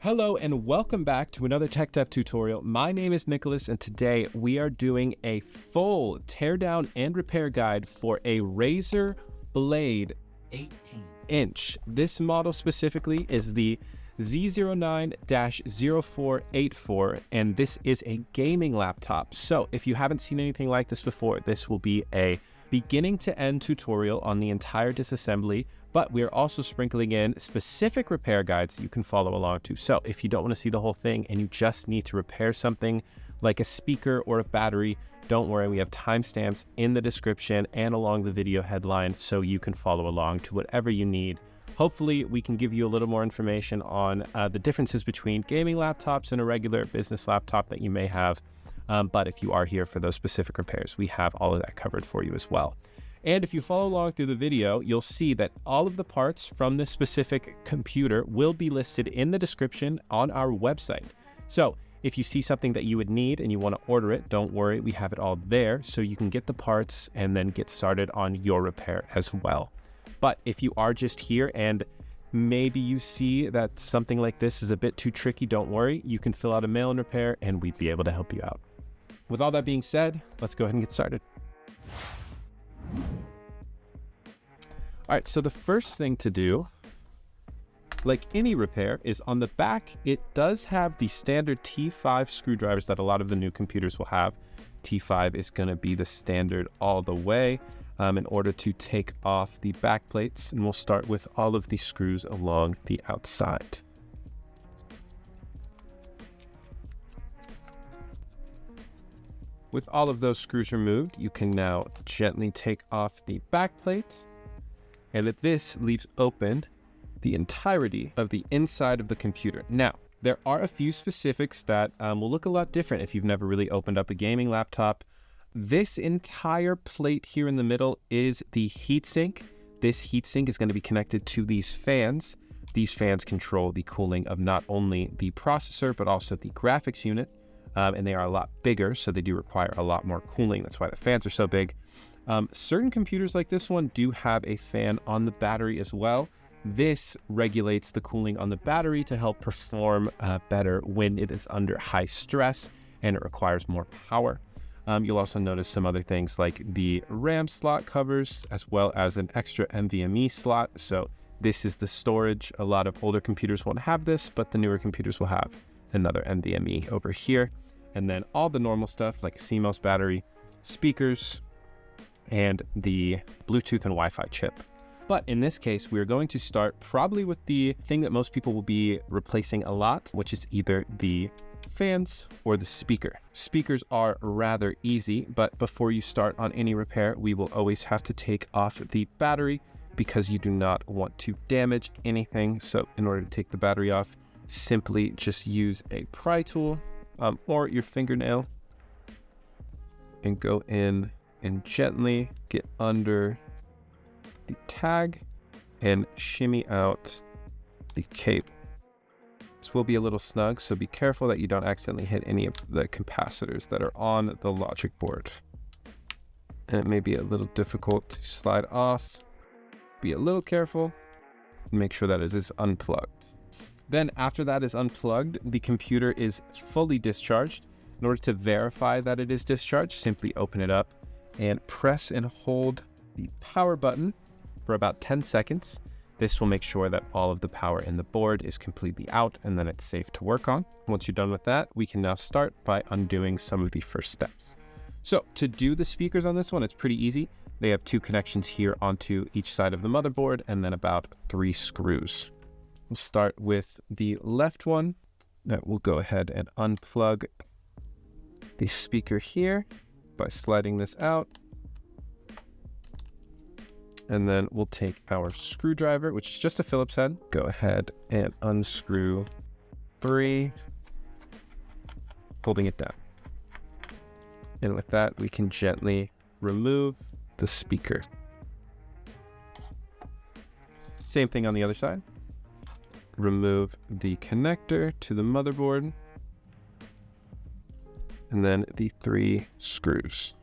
Hello and welcome back to another TEKDEP tutorial. My name is Nicholas and today we are doing a full teardown and repair guide for a Razer Blade 18-inch. This model specifically is the RZ09-0484 and this is a gaming laptop. So if you haven't seen anything like this before, this will be a beginning to end tutorial on the entire disassembly, but we are also sprinkling in specific repair guides that you can follow along to. So if you don't want to see the whole thing and you just need to repair something like a speaker or a battery, don't worry, we have timestamps in the description and along the video headline so you can follow along to whatever you need. Hopefully we can give you a little more information on the differences between gaming laptops and a regular business laptop that you may have. But if you are here for those specific repairs, we have all of that covered for you as well. And if you follow along through the video, you'll see that all of the parts from this specific computer will be listed in the description on our website. So if you see something that you would need and you want to order it, don't worry, we have it all there so you can get the parts and then get started on your repair as well. But if you are just here and maybe you see that something like this is a bit too tricky, don't worry, you can fill out a mail-in repair and we'd be able to help you out. With all that being said, let's go ahead and get started. All right, so the first thing to do, like any repair, is on the back, it does have the standard T5 screwdrivers that a lot of the new computers will have. T5 is going to be the standard all the way in order to take off the back plates, and we'll start with all of the screws along the outside. With all of those screws removed, you can now gently take off the back plates, and this leaves open the entirety of the inside of the computer. Now, there are a few specifics that will look a lot different if you've never really opened up a gaming laptop. This entire plate here in the middle is the heatsink. This heatsink is going to be connected to these fans. These fans control the cooling of not only the processor, but also the graphics unit. And they are a lot bigger, so they do require a lot more cooling. That's why the fans are so big. Certain computers like this one do have a fan on the battery as well. This regulates the cooling on the battery to help perform better when it is under high stress and it requires more power. You'll also notice some other things like the RAM slot covers, as well as an extra NVMe slot. So this is the storage. A lot of older computers won't have this, but the newer computers will have another NVMe over here. And then all the normal stuff like a CMOS battery, speakers, and the Bluetooth and Wi-Fi chip. But in this case, we're going to start probably with the thing that most people will be replacing a lot, which is either the fans or the speaker. Speakers are rather easy, but before you start on any repair, we will always have to take off the battery because you do not want to damage anything. So in order to take the battery off, simply just use a pry tool or your fingernail and go in and gently get under the tag and shimmy out the cable. This will be a little snug, so be careful that you don't accidentally hit any of the capacitors that are on the logic board. And it may be a little difficult to slide off. Be a little careful. Make sure that it is unplugged. Then after that is unplugged, the computer is fully discharged. In order to verify that it is discharged, simply open it up and press and hold the power button for about 10 seconds. This will make sure that all of the power in the board is completely out and then it's safe to work on. Once you're done with that, we can now start by undoing some of the first steps. So to do the speakers on this one, it's pretty easy. They have two connections here onto each side of the motherboard and then about 3 screws. We'll start with the left one. We'll go ahead and unplug the speaker here by sliding this out. And then we'll take our screwdriver, which is just a Phillips head. Go ahead and unscrew 3, holding it down. And with that, we can gently remove the speaker. Same thing on the other side. Remove the connector to the motherboard. And then the 3 screws.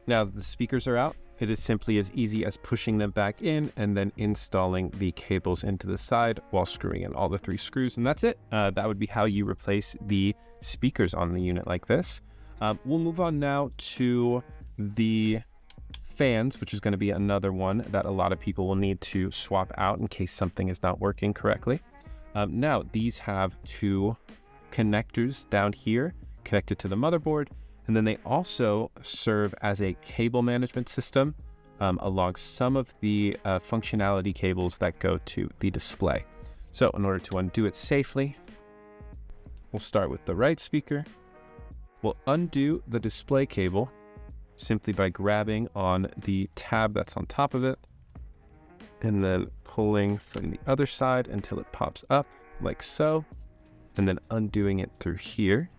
Now that the speakers are out, It is simply as easy as pushing them back in and then installing the cables into the side while screwing in all the 3 screws, and that's it. That would be how you replace the speakers on the unit like this. We'll move on now to the fans, which is going to be another one that a lot of people will need to swap out in case something is not working correctly. Now, these have 2 connectors down here connected to the motherboard, and then they also serve as a cable management system along some of the functionality cables that go to the display. So in order to undo it safely, we'll start with the right speaker. We'll undo the display cable simply by grabbing on the tab that's on top of it and then pulling from the other side until it pops up like so, and then undoing it through here.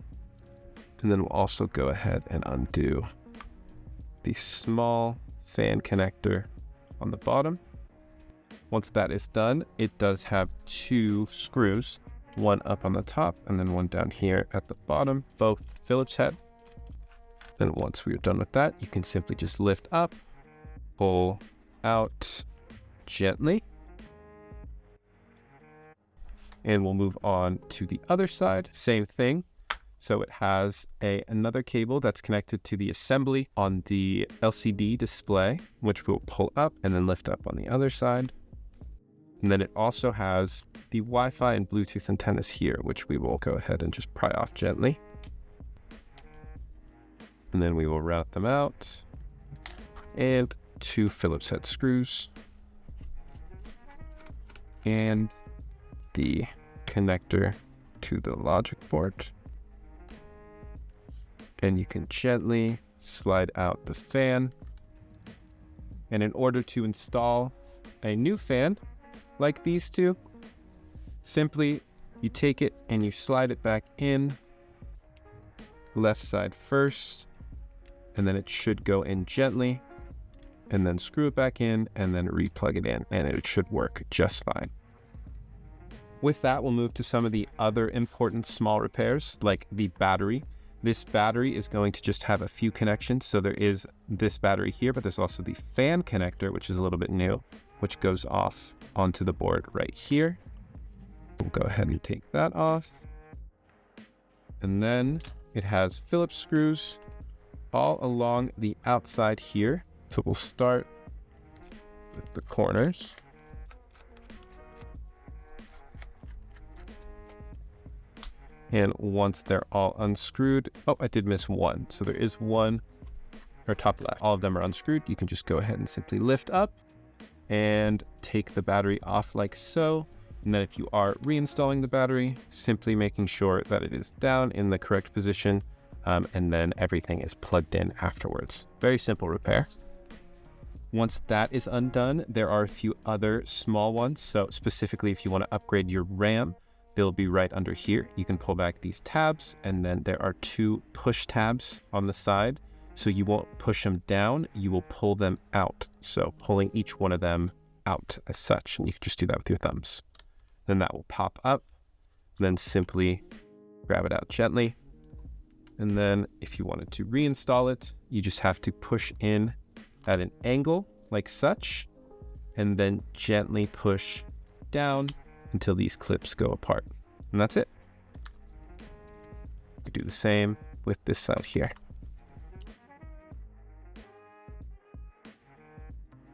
And then we'll also go ahead and undo the small fan connector on the bottom. Once that is done, it does have 2 screws, one up on the top and then one down here at the bottom, both Phillips head. Then once we're done with that, you can simply just lift up, pull out gently, and we'll move on to the other side. Same thing. So it has another cable that's connected to the assembly on the LCD display, which we'll pull up and then lift up on the other side. And then it also has the Wi-Fi and Bluetooth antennas here, which we will go ahead and just pry off gently. And then we will route them out. And 2 Phillips head screws. And the connector to the logic board. And you can gently slide out the fan. And in order to install a new fan like these 2, simply you take it and you slide it back in, left side first, and then it should go in gently, and then screw it back in and then re-plug it in, and it should work just fine. With that, we'll move to some of the other important small repairs, like the battery. This battery is going to just have a few connections. So there is this battery here, but there's also the fan connector, which is a little bit new, which goes off onto the board right here. We'll go ahead and take that off. And then it has Phillips screws all along the outside here. So we'll start with the corners. And once they're all unscrewed, oh, I did miss one. So there is one, or top left, all of them are unscrewed. You can just go ahead and simply lift up and take the battery off like so. And then if you are reinstalling the battery, simply making sure that it is down in the correct position, and then everything is plugged in afterwards. Very simple repair. Once that is undone, there are a few other small ones. So specifically, if you want to upgrade your RAM, they'll be right under here. You can pull back these tabs, and then there are 2 push tabs on the side. So you won't push them down, you will pull them out. So pulling each one of them out as such, and you can just do that with your thumbs. Then that will pop up, then simply grab it out gently. And then if you wanted to reinstall it, you just have to push in at an angle like such, and then gently push down until these clips go apart. And that's it. You do the same with this side here.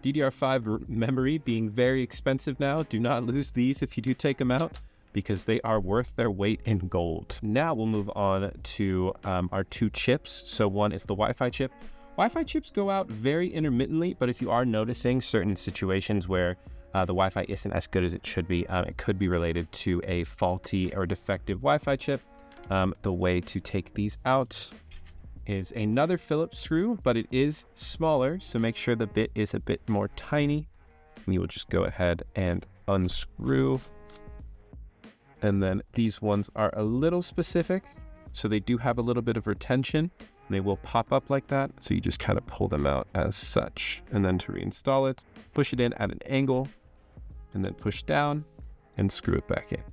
DDR5 memory being very expensive now. Do not lose these if you do take them out, because they are worth their weight in gold. Now we'll move on to our 2 chips. So one is the Wi-Fi chip. Wi-Fi chips go out very intermittently, but if you are noticing certain situations where the Wi-Fi isn't as good as it should be, it could be related to a faulty or defective Wi-Fi chip. The way to take these out is another Phillips screw, but it is smaller, so make sure the bit is a bit more tiny. And you will just go ahead and unscrew. And then these ones are a little specific, so they do have a little bit of retention. They will pop up like that, so you just kind of pull them out as such. And then to reinstall it, push it in at an angle, and then push down and screw it back in.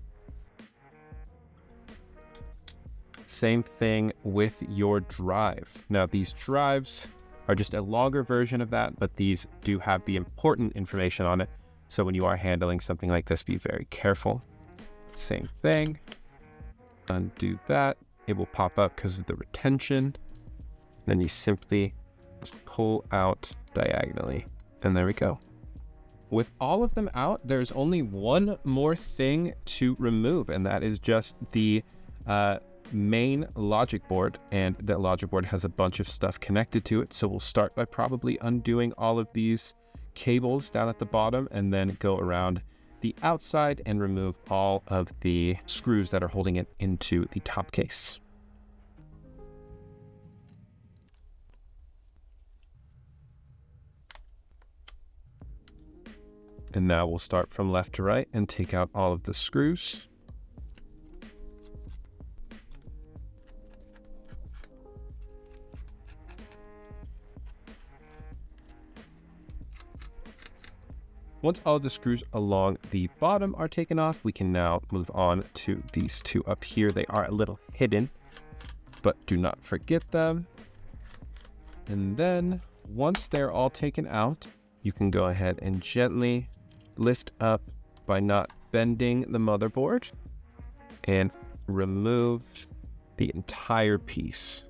Same thing with your drive. Now these drives are just a longer version of that, but these do have the important information on it. So when you are handling something like this, be very careful. Same thing. Undo that. It will pop up because of the retention. Then you simply pull out diagonally, and there we go. With all of them out, there's only one more thing to remove, and that is just the main logic board, and that logic board has a bunch of stuff connected to it. So we'll start by probably undoing all of these cables down at the bottom, and then go around the outside and remove all of the screws that are holding it into the top case. And now we'll start from left to right and take out all of the screws. Once all the screws along the bottom are taken off, we can now move on to these two up here. They are a little hidden, but do not forget them. And then once they're all taken out, you can go ahead and gently lift up by not bending the motherboard and remove the entire piece.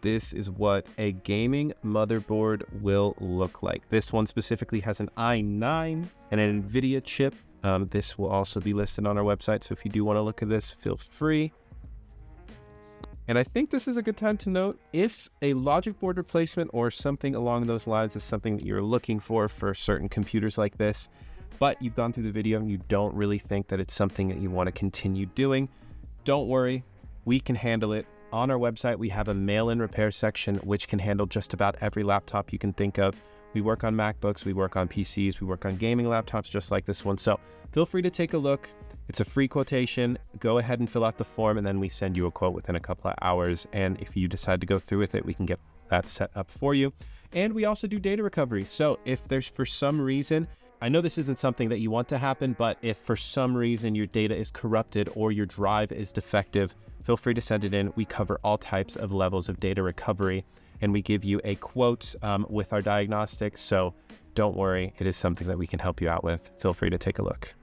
This is what a gaming motherboard will look like. This one specifically has an i9 and an NVIDIA chip. This will also be listed on our website, so if you do want to look at this, feel free. And I think this is a good time to note, if a logic board replacement or something along those lines is something that you're looking for certain computers like this, but you've gone through the video and you don't really think that it's something that you want to continue doing, don't worry, we can handle it. On our website, we have a mail-in repair section, which can handle just about every laptop you can think of. We work on MacBooks, we work on PCs, we work on gaming laptops just like this one. So feel free to take a look. It's a free quotation. Go ahead and fill out the form, and then we send you a quote within a couple of hours. And if you decide to go through with it, we can get that set up for you. And we also do data recovery. So if there's for some reason, I know this isn't something that you want to happen, but if for some reason your data is corrupted or your drive is defective, feel free to send it in. We cover all types of levels of data recovery, and we give you a quote with our diagnostics. So don't worry, it is something that we can help you out with. Feel free to take a look.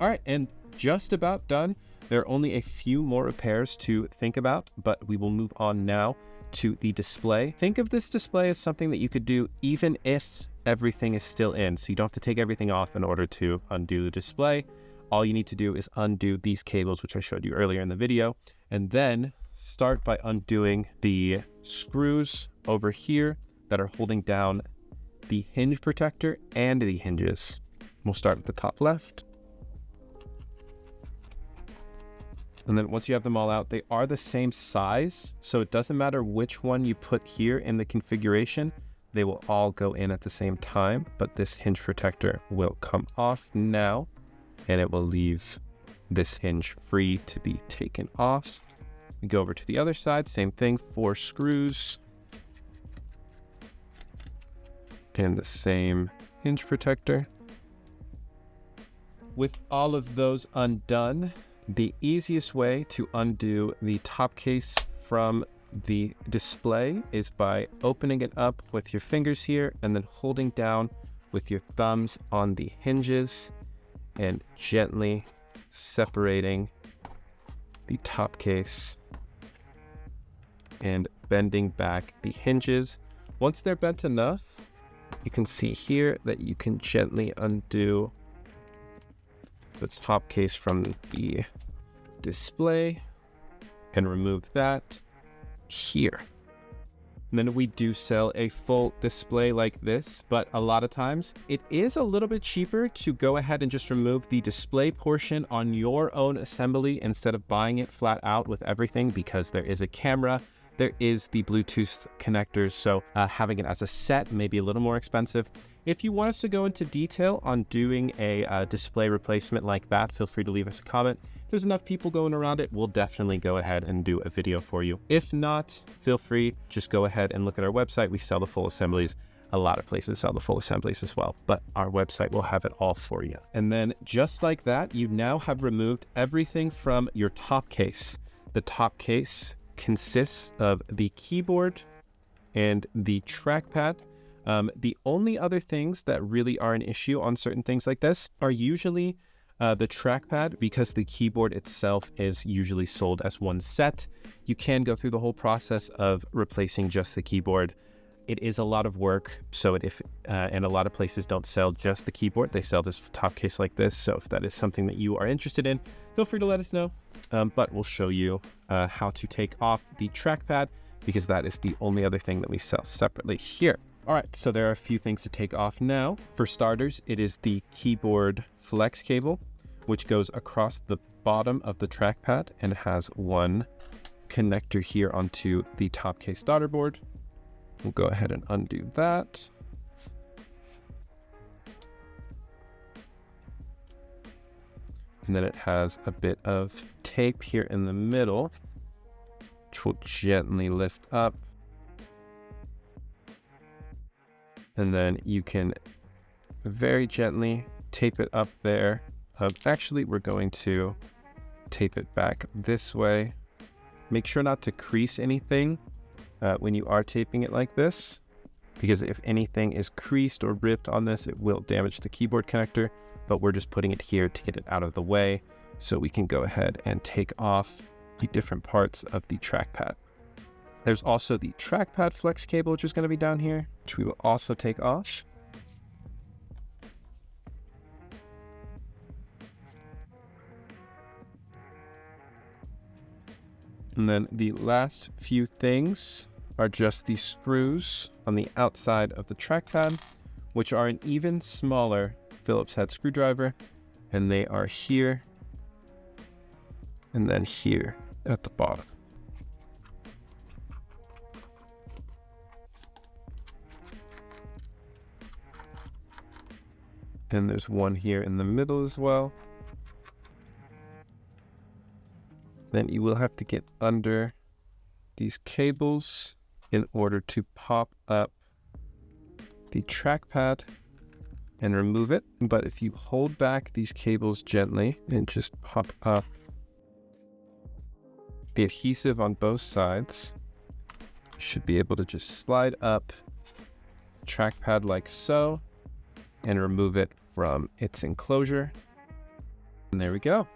All right, and just about done. There are only a few more repairs to think about, but we will move on now to the display. Think of this display as something that you could do even if everything is still in. So you don't have to take everything off in order to undo the display. All you need to do is undo these cables, which I showed you earlier in the video, and then start by undoing the screws over here that are holding down the hinge protector and the hinges. We'll start with the top left. And then once you have them all out, they are the same size, so it doesn't matter which one you put here in the configuration, they will all go in at the same time, but this hinge protector will come off now, and it will leave this hinge free to be taken off. We go over to the other side, same thing, 4 screws, and the same hinge protector. With all of those undone, the easiest way to undo the top case from the display is by opening it up with your fingers here and then holding down with your thumbs on the hinges and gently separating the top case and bending back the hinges. Once they're bent enough, you can see here that you can gently undo this top case from the display and remove that here. And then we do sell a full display like this, but a lot of times it is a little bit cheaper to go ahead and just remove the display portion on your own assembly instead of buying it flat out with everything, because there is a camera, there is the Bluetooth connectors, so having it as a set may be a little more expensive. If you want us to go into detail on doing a display replacement like that, feel free to leave us a comment. If there's enough people going around it, we'll definitely go ahead and do a video for you. If not, feel free, just go ahead and look at our website. We sell the full assemblies. A lot of places sell the full assemblies as well, but our website will have it all for you. And then just like that, you now have removed everything from your top case. The top case consists of the keyboard, and the trackpad. The only other things that really are an issue on certain things like this are usually the trackpad, because the keyboard itself is usually sold as one set. You can go through the whole process of replacing just the keyboard. It is a lot of work, so and a lot of places don't sell just the keyboard. They sell this top case like this, so if that is something that you are interested in, feel free to let us know. But we'll show you how to take off the trackpad, because that is the only other thing that we sell separately here. All right, so there are a few things to take off now. For starters, it is the keyboard flex cable, which goes across the bottom of the trackpad and has one connector here onto the top case daughter board. We'll go ahead and undo that. And then it has a bit of tape here in the middle, which will gently lift up. And then you can very gently tape it up there. Actually, we're going to tape it back this way. Make sure not to crease anything when you are taping it like this, because if anything is creased or ripped on this, it will damage the keyboard connector. But we're just putting it here to get it out of the way so we can go ahead and take off the different parts of the trackpad. There's also the trackpad flex cable, which is going to be down here, which we will also take off. And then the last few things are just the screws on the outside of the trackpad, which are an even smaller Phillips head screwdriver, and they are here and then here at the bottom. And there's one here in the middle as well. Then you will have to get under these cables in order to pop up the trackpad and remove it. But if you hold back these cables gently and just pop up the adhesive on both sides, you should be able to just slide up the trackpad like so and remove it from its enclosure. And there we go.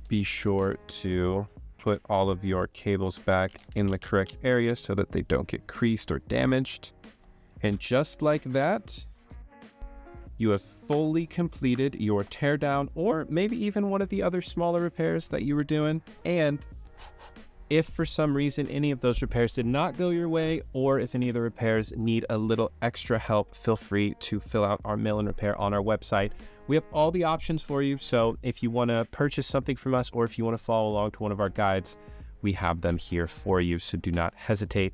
Be sure to put all of your cables back in the correct area so that they don't get creased or damaged. And just like that, you have fully completed your teardown, or maybe even one of the other smaller repairs that you were doing. And if for some reason any of those repairs did not go your way, or if any of the repairs need a little extra help, feel free to fill out our mail-in repair on our website. We have all the options for you, so if you want to purchase something from us, or if you want to follow along to one of our guides, we have them here for you, so do not hesitate.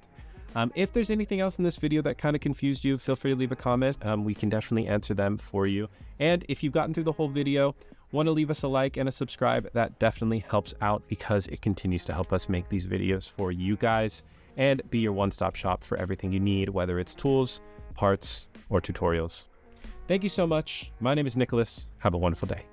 If there's anything else in this video that kind of confused you, feel free to leave a comment. We can definitely answer them for you. And if you've gotten through the whole video, want to leave us a like and a subscribe, that definitely helps out, because it continues to help us make these videos for you guys and be your one-stop shop for everything you need, whether it's tools, parts, or tutorials. Thank you so much. My name is Nicholas. Have a wonderful day.